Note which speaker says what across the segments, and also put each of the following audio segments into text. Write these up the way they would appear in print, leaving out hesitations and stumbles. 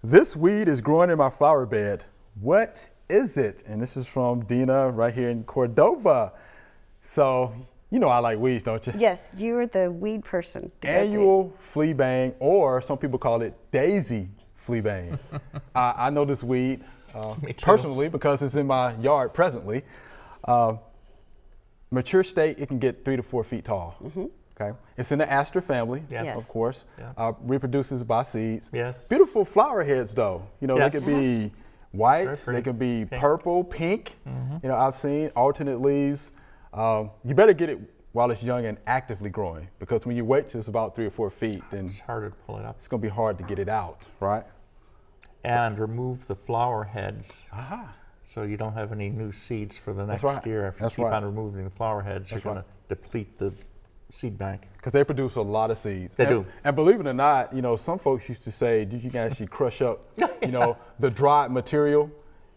Speaker 1: This weed is growing in my flower bed. What is it? And this is from Dina right here in Cordova. So, you know I like weeds, don't you?
Speaker 2: Yes, you're the weed person.
Speaker 1: Annual Fleabane, or some people call it daisy Fleabane. I know this weed personally because it's in my yard presently. Mature state, it can get 3 to 4 feet tall. Okay, it's in the aster family, of course. Reproduces by seeds. Beautiful flower heads, though. You know, they could be white, they can be purple, pink. You know, I've seen alternate leaves. You better get it while it's young and actively growing, because when you wait till it's about 3 or 4 feet, then
Speaker 3: it's harder to pull it up.
Speaker 1: It's going to be hard to get it out, right?
Speaker 3: And remove the flower heads. So you don't have any new seeds for the next year. If you keep on removing the flower heads, you're going to deplete the seed bank.
Speaker 1: Because they produce a lot of seeds.
Speaker 3: They do.
Speaker 1: And believe it or not, you know, some folks used to say you can actually crush up, you know, the dried material,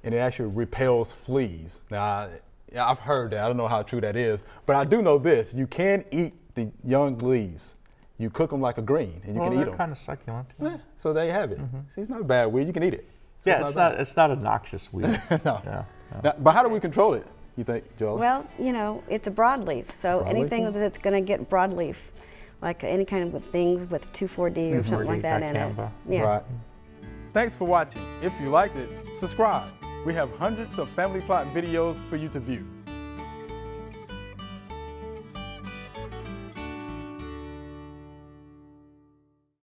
Speaker 1: and it actually repels fleas. Now, I've heard that. I don't know how true that is, but I do know this: you can eat the young leaves. You cook them like a green, and you can eat them.
Speaker 3: They're kind of succulent.
Speaker 1: Yeah, so there you have it. See, it's not a bad weed. You can eat it.
Speaker 3: It's not a noxious weed.
Speaker 1: No. Now, but how do we control it, you think, Joel?
Speaker 2: Well, you know, it's a broadleaf, so anything that's going to get broadleaf, like any kind of things with 2,4-D or something like that in it.
Speaker 1: Right. Thanks for watching. If you liked it, subscribe. We have hundreds of family plot videos for you to view.